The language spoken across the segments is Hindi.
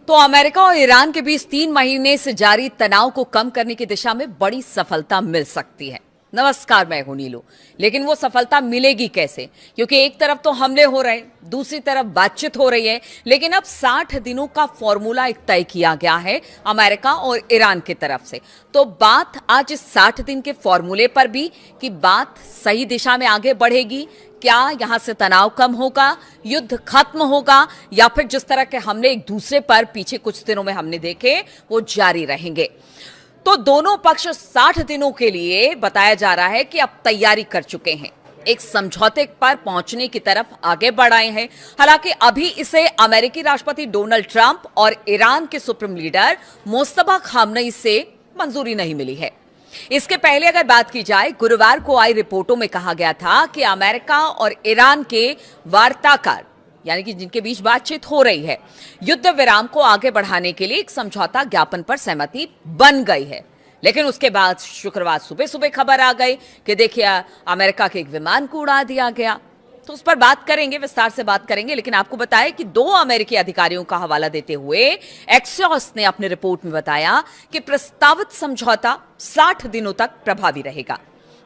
तो अमेरिका और ईरान के बीच 3 महीने से जारी तनाव को कम करने की दिशा में बड़ी सफलता मिल सकती है। नमस्कार, मैं हूं नीलू। लेकिन वो सफलता मिलेगी कैसे? क्योंकि एक तरफ तो हमले हो रहे हैं, दूसरी तरफ बातचीत हो रही है। लेकिन अब 60 दिनों का फॉर्मूला एक तय किया गया है अमेरिका और ईरान की तरफ से। तो बात आज इस 60 दिन के फॉर्मूले पर भी कि बात सही दिशा में आगे बढ़ेगी। क्या यहां से तनाव कम होगा, युद्ध खत्म होगा, या फिर जिस तरह के हमले एक दूसरे पर पिछले कुछ दिनों में हमने देखे वो जारी रहेंगे? तो दोनों पक्ष 60 दिनों के लिए बताया जा रहा है कि अब तैयारी कर चुके हैं, एक समझौते पर पहुंचने की तरफ आगे बढ़ आए हैं। हालांकि अभी इसे अमेरिकी राष्ट्रपति डोनाल्ड ट्रंप और ईरान के सुप्रीम लीडर मुस्तफा खामनेई से मंजूरी नहीं मिली है। इसके पहले अगर बात की जाए, गुरुवार को आई रिपोर्टों में कहा गया था कि अमेरिका और ईरान के वार्ताकार, यानी कि जिनके बीच बातचीत हो रही है, युद्ध विराम को आगे बढ़ाने के लिए एक समझौता ज्ञापन पर सहमति बन गई है। लेकिन उसके बाद शुक्रवार सुबह सुबह खबर आ गई कि देखिए अमेरिका के एक विमान को उड़ा दिया गया। तो उस पर बात करेंगे, विस्तार से बात करेंगे। लेकिन आपको बताएं कि 2 अमेरिकी अधिकारियों का हवाला देते हुए एक्सियोस ने अपनी रिपोर्ट में बताया कि प्रस्तावित समझौता 60 दिनों तक प्रभावी रहेगा।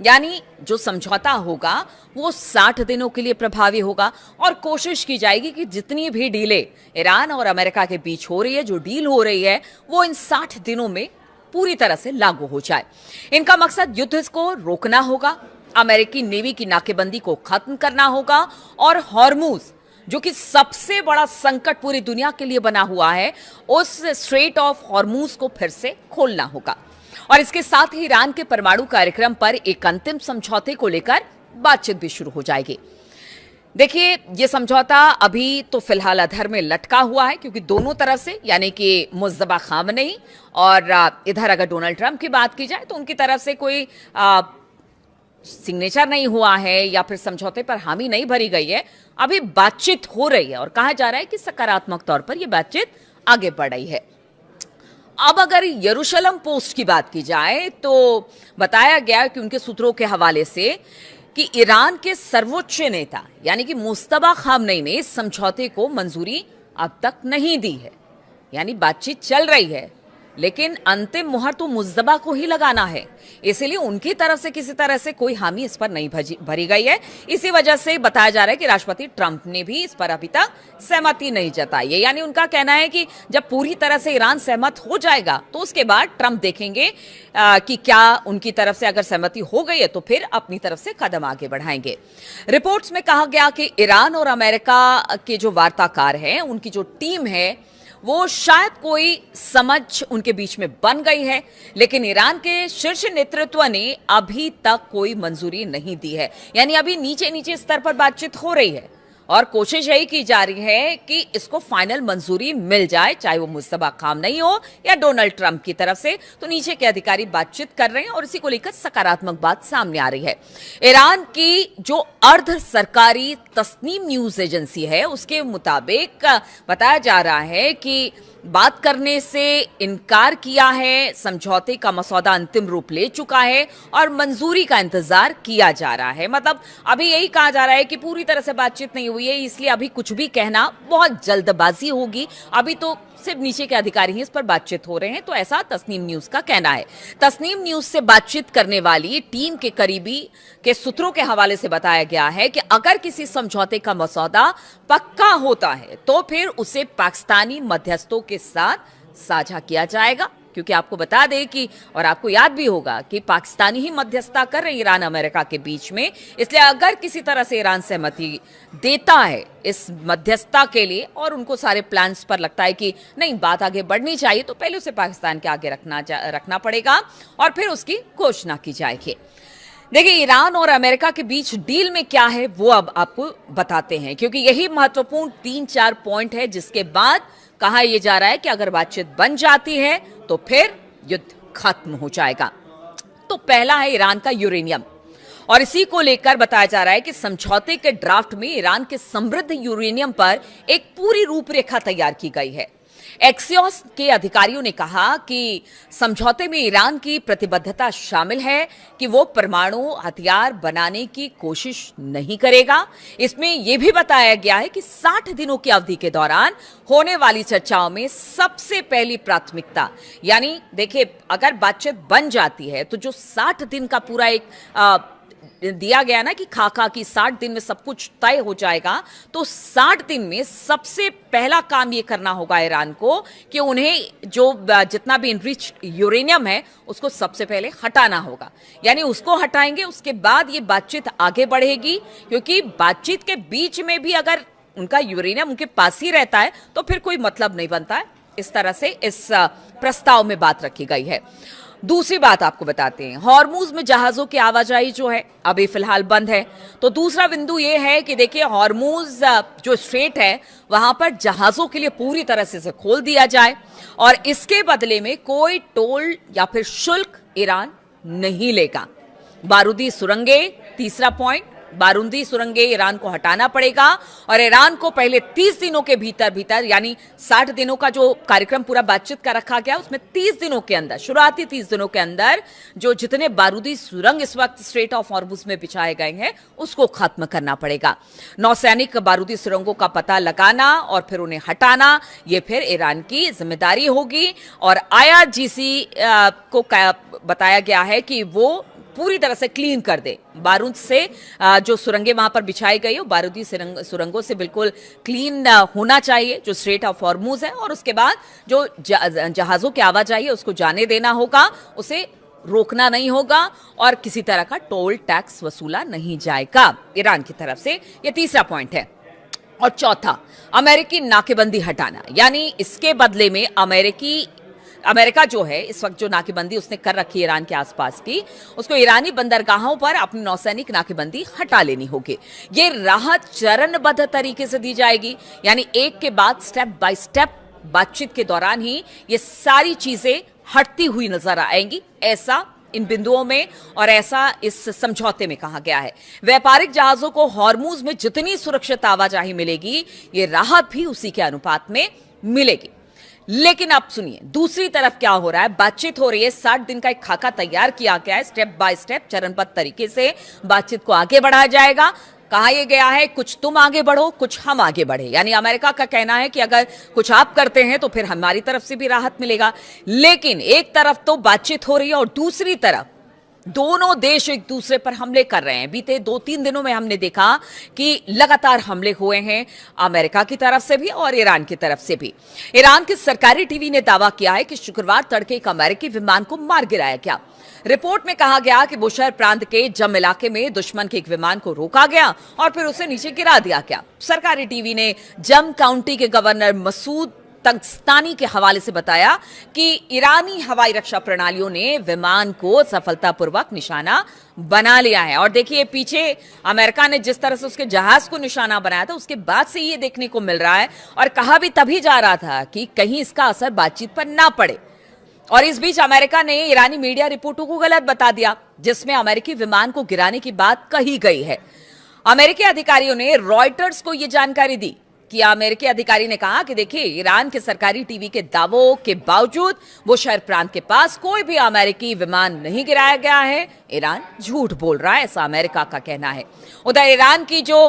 यानी जो समझौता होगा वो 60 दिनों के लिए प्रभावी होगा और कोशिश की जाएगी कि जितनी भी डीलें ईरान और अमेरिका के बीच हो रही है, जो डील हो रही है, वो इन 60 दिनों में पूरी तरह से लागू हो जाए। इनका मकसद युद्ध को रोकना होगा, अमेरिकी नेवी की नाकेबंदी को खत्म करना होगा और हॉर्मूज, जो कि सबसे बड़ा संकट पूरी दुनिया के लिए बना हुआ है, उस स्ट्रेट ऑफ हॉर्मूज को फिर से खोलना होगा। और इसके साथ ही ईरान के परमाणु कार्यक्रम पर एक अंतिम समझौते को लेकर बातचीत भी शुरू हो जाएगी। देखिए, यह समझौता अभी तो फिलहाल अधर में लटका हुआ है, क्योंकि दोनों तरफ से, यानी कि मुस्तफा खामनेई और इधर अगर डोनाल्ड ट्रंप की बात की जाए तो उनकी तरफ से कोई सिग्नेचर नहीं हुआ है या फिर समझौते पर हामी नहीं भरी गई है। अभी बातचीत हो रही है और कहा जा रहा है कि सकारात्मक तौर पर यह बातचीत आगे बढ़ रही है। अब अगर यरूशलेम पोस्ट की बात की जाए तो बताया गया कि उनके सूत्रों के हवाले से कि ईरान के सर्वोच्च नेता यानी कि मुस्तफा खामनेई ने इस समझौते को मंजूरी अब तक नहीं दी है। यानी बातचीत चल रही है, लेकिन अंतिम मुहर तो मुस्तफा को ही लगाना है। इसलिए उनकी तरफ से किसी तरह से कोई हामी इस पर नहीं भरी गई है। इसी वजह से बताया जा रहा है कि राष्ट्रपति ट्रंप ने भी इस पर अभी तक सहमति नहीं जताई है। यानी उनका कहना है कि जब पूरी तरह से ईरान सहमत हो जाएगा तो उसके बाद ट्रंप देखेंगे कि क्या उनकी तरफ से अगर सहमति हो गई है तो फिर अपनी तरफ से कदम आगे बढ़ाएंगे। रिपोर्ट्स में कहा गया कि ईरान और अमेरिका के जो वार्ताकार हैं, उनकी जो टीम है, वो शायद कोई समझ उनके बीच में बन गई है, लेकिन ईरान के शीर्ष नेतृत्व ने अभी तक कोई मंजूरी नहीं दी है। यानी अभी नीचे नीचे स्तर पर बातचीत हो रही है और कोशिश यही की जा रही है कि इसको फाइनल मंजूरी मिल जाए, चाहे वो मुस्तफा खामनेई हो या डोनाल्ड ट्रंप की तरफ से। तो नीचे के अधिकारी बातचीत कर रहे हैं और इसी को लेकर सकारात्मक बात सामने आ रही है। ईरान की जो अर्ध सरकारी तस्नीम न्यूज एजेंसी है, उसके मुताबिक बताया जा रहा है कि बात करने से इनकार किया है, समझौते का मसौदा अंतिम रूप ले चुका है और मंजूरी का इंतजार किया जा रहा है। मतलब अभी यही कहा जा रहा है कि पूरी तरह से बातचीत नहीं हुई है, इसलिए अभी कुछ भी कहना बहुत जल्दबाजी होगी। अभी तो सिर्फ नीचे के अधिकारी ही इस पर बातचीत हो रहे हैं। तो ऐसा तस्नीम न्यूज का कहना है। तस्नीम न्यूज से बातचीत करने वाली टीम के करीबी के सूत्रों के हवाले से बताया गया है कि अगर किसी समझौते का मसौदा पक्का होता है तो फिर उसे पाकिस्तानी मध्यस्थों के साथ साझा किया जाएगा। क्योंकि आपको बता दें कि, और आपको याद भी होगा कि पाकिस्तानी ही मध्यस्थता कर रहे ईरान अमेरिका के बीच में, इसलिए अगर किसी तरह से ईरान सहमति देता है इस मध्यस्थता के लिए और उनको सारे प्लान्स पर लगता है कि नहीं बात आगे बढ़नी चाहिए, तो पहले उसे पाकिस्तान के आगे रखना पड़ेगा और फिर उसकी घोषणा की जाएगी। देखिए, ईरान और अमेरिका के बीच डील में क्या है वो अब आपको बताते हैं, क्योंकि यही महत्वपूर्ण 3-4 पॉइंट है जिसके बाद कहा यह जा रहा है कि अगर बातचीत बन जाती है तो फिर युद्ध खत्म हो जाएगा। तो पहला है ईरान का यूरेनियम, और इसी को लेकर बताया जा रहा है कि समझौते के ड्राफ्ट में ईरान के समृद्ध यूरेनियम पर एक पूरी रूपरेखा तैयार की गई है। एक्सियोस के अधिकारियों ने कहा कि समझौते में ईरान की प्रतिबद्धता शामिल है कि वो परमाणु हथियार बनाने की कोशिश नहीं करेगा। इसमें यह भी बताया गया है कि 60 दिनों की अवधि के दौरान होने वाली चर्चाओं में सबसे पहली प्राथमिकता, यानी देखिए अगर बातचीत बन जाती है तो जो 60 दिन का पूरा एक दिया गया ना कि खाका की 60 दिन में सब कुछ तय हो जाएगा, तो 60 दिन में सबसे पहला काम ये करना होगा ईरान को कि उन्हें जो जितना भी इनरिच यूरेनियम है उसको सबसे पहले हटाना होगा। यानी उसको हटाएंगे, उसके बाद ये बातचीत आगे बढ़ेगी, क्योंकि बातचीत के बीच में भी अगर उनका यूरेनियम उनके पास ही रहता है तो फिर कोई मतलब नहीं बनता है। इस तरह से इस प्रस्ताव में बात रखी गई है। दूसरी बात आपको बताते हैं, हॉर्मुज में जहाजों की आवाजाही जो है अभी फिलहाल बंद है। तो दूसरा बिंदु यह है कि देखिए हॉर्मुज जो स्ट्रेट है वहां पर जहाजों के लिए पूरी तरह से इसे खोल दिया जाए और इसके बदले में कोई टोल या फिर शुल्क ईरान नहीं लेगा। बारूदी सुरंगें, तीसरा पॉइंट, बारूदी सुरंगें ईरान को हटाना पड़ेगा और ईरान को पहले 30 दिनों के भीतर यानी 60 दिनों का जो कार्यक्रम पूरा बातचीत का रखा गया उसमें 30 दिनों के अंदर, शुरुआती 30 दिनों के अंदर जो जितने बारूदी सुरंग इस वक्त स्ट्रेट ऑफ हॉर्मुज में बिछाए गए हैं उसको खत्म करना पड़ेगा। नौसैनिक बारूदी सुरंगों का पता लगाना और फिर उन्हें हटाना ये फिर ईरान की जिम्मेदारी होगी। और IRGC को बताया गया है कि वो पूरी तरह से क्लीन कर दे, बारूद से जो सुरंगें वहां पर बिछाई गई हो बारूदी सुरंगों से बिल्कुल क्लीन होना चाहिए जो स्ट्रेट ऑफ हॉर्मुज है। और उसके बाद जो जहाजों की आवाजाही है उसको जाने देना होगा, उसे रोकना नहीं होगा और किसी तरह का टोल टैक्स वसूला नहीं जाएगा ईरान की तरफ से। यह तीसरा पॉइंट है। और चौथा, अमेरिकी नाकेबंदी हटाना, यानी इसके बदले में अमेरिका जो है इस वक्त जो नाकेबंदी उसने कर रखी है ईरान के आसपास की, उसको ईरानी बंदरगाहों पर अपनी नौसैनिक नाकेबंदी हटा लेनी होगी। ये राहत चरणबद्ध तरीके से दी जाएगी, यानी एक के बाद स्टेप बाय स्टेप बातचीत के दौरान ही ये सारी चीजें हटती हुई नजर आएंगी, ऐसा इन बिंदुओं में और ऐसा इस समझौते में कहा गया है। व्यापारिक जहाजों को हॉर्मुज में जितनी सुरक्षित आवाजाही मिलेगी ये राहत भी उसी के अनुपात में मिलेगी। लेकिन आप सुनिए दूसरी तरफ क्या हो रहा है, बातचीत हो रही है, 60 दिन का एक खाका तैयार किया गया है, स्टेप बाय स्टेप चरणबद्ध तरीके से बातचीत को आगे बढ़ाया जाएगा। कहा यह गया है कुछ तुम आगे बढ़ो कुछ हम आगे बढ़े, यानी अमेरिका का कहना है कि अगर कुछ आप करते हैं तो फिर हमारी तरफ से भी राहत मिलेगा। लेकिन एक तरफ तो बातचीत हो रही है और दूसरी तरफ दोनों देश एक दूसरे पर हमले कर रहे हैं। बीते 2-3 दिनों में हमने देखा कि लगातार हमले हुए हैं अमेरिका की तरफ से भी और ईरान की तरफ से भी। ईरान के सरकारी टीवी ने दावा किया है कि शुक्रवार तड़के एक अमेरिकी विमान को मार गिराया गया। रिपोर्ट में कहा गया कि बुशहर प्रांत के जम इलाके में दुश्मन के एक विमान को रोका गया और फिर उसे नीचे गिरा दिया गया। सरकारी टीवी ने जम काउंटी के गवर्नर मसूद तंगस्तानी के हवाले से बताया कि ईरानी हवाई रक्षा प्रणालियों ने विमान को सफलतापूर्वक निशाना बना लिया है। और देखिए पीछे अमेरिका ने जिस तरह से उसके जहाज को निशाना बनाया था उसके बाद से ये देखने को मिल रहा है और कहा भी तभी जा रहा था कि कहीं इसका असर बातचीत पर ना पड़े। और इस बीच अमेरिका ने ईरानी मीडिया रिपोर्टों को गलत बता दिया जिसमें अमेरिकी विमान को गिराने की बात कही गई है। अमेरिकी अधिकारियों ने रॉयटर्स को यह जानकारी दी कि अमेरिकी अधिकारी ने कहा कि देखिए ईरान के सरकारी टीवी के दावों के बावजूद बुशहर प्रांत के पास कोई भी अमेरिकी विमान नहीं गिराया गया है, ईरान झूठ बोल रहा है, ऐसा अमेरिका का कहना है। उधर ईरान की जो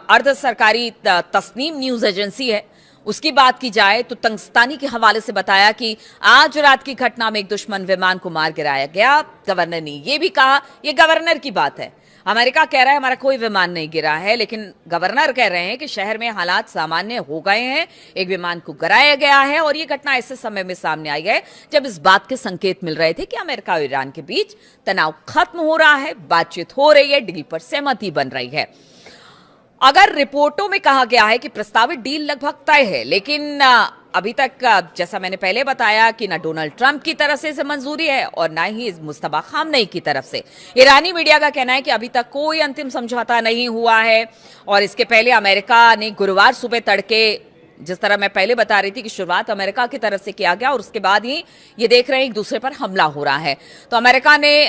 अर्ध सरकारी तस्नीम न्यूज एजेंसी है उसकी बात की जाए तो तंगस्तानी के हवाले से बताया कि आज रात की घटना में एक दुश्मन विमान को मार गिराया गया। गवर्नर ने यह भी कहा, यह गवर्नर की बात है, अमेरिका कह रहा है हमारा कोई विमान नहीं गिरा है, लेकिन गवर्नर कह रहे हैं कि शहर में हालात सामान्य हो गए हैं, एक विमान को गिराया गया है। और ये घटना ऐसे समय में सामने आई है जब इस बात के संकेत मिल रहे थे कि अमेरिका और ईरान के बीच तनाव खत्म हो रहा है, बातचीत हो रही है, डील पर सहमति बन रही है। अगर रिपोर्टों में कहा गया है कि प्रस्तावित डील लगभग तय है, लेकिन अभी तक जैसा मैंने पहले बताया कि ना डोनाल्ड ट्रंप की तरफ से इसे मंजूरी है और ना ही मुस्तफा खामनेई की तरफ से। ईरानी मीडिया का कहना है कि अभी तक कोई अंतिम समझौता नहीं हुआ है और इसके पहले अमेरिका ने गुरुवार सुबह तड़के जिस तरह मैं पहले बता रही थी कि शुरुआत अमेरिका की तरफ से किया गया और उसके बाद ही ये देख रहे हैं एक दूसरे पर हमला हो रहा है। तो अमेरिका ने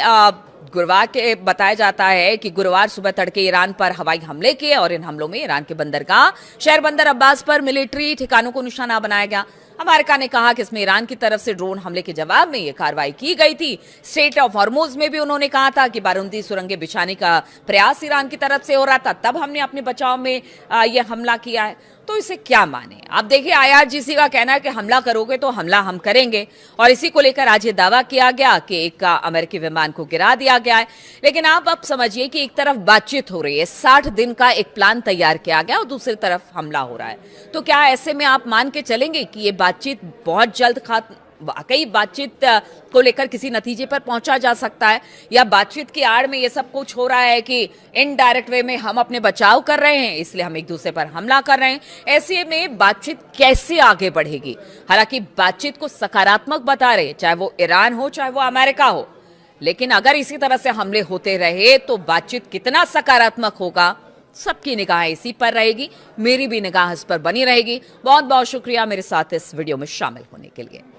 गुरुवार के बताया जाता है कि गुरुवार सुबह तड़के ईरान पर हवाई हमले किए और इन हमलों में ईरान के बंदरगाह शहर बंदर अब्बास पर मिलिट्री ठिकानों को निशाना बनाया गया। अमेरिका ने कहा कि इसमें ईरान की तरफ से ड्रोन हमले के जवाब में यह कार्रवाई की गई थी। स्ट्रेट ऑफ हॉर्मुज में भी उन्होंने कहा था कि बारूदी सुरंगें बिछाने का प्रयास ईरान की तरफ से हो रहा था, तब हमने अपने बचाव में यह हमला किया है। तो इसे क्या माने? आप देखिए, IRGC का कहना है कि हमला करोगे तो हमला हम करेंगे और इसी को लेकर आज ये दावा किया गया कि एक अमेरिकी विमान को गिरा दिया गया है। लेकिन आप अब समझिए कि एक तरफ बातचीत हो रही है, 60 दिन का एक प्लान तैयार किया गया और दूसरी तरफ हमला हो रहा है। तो क्या ऐसे में आप मान के चलेंगे कि ये बातचीत बहुत जल्द वाकई बातचीत को लेकर किसी नतीजे पर पहुंचा जा सकता है, या बातचीत की आड़ में ये सब कुछ हो रहा है कि इनडायरेक्ट वे में हम अपने बचाव कर रहे हैं, इसलिए हम एक दूसरे पर हमला कर रहे हैं। ऐसे में बातचीत कैसे आगे बढ़ेगी? हालांकि बातचीत को सकारात्मक बता रहे, चाहे वो ईरान हो चाहे वो अमेरिका हो, लेकिन अगर इसी तरह से हमले होते रहे तो बातचीत कितना सकारात्मक होगा, सबकी निगाह इसी पर रहेगी। मेरी भी निगाह इस पर बनी रहेगी। बहुत बहुत शुक्रिया मेरे साथ इस वीडियो में शामिल होने के लिए।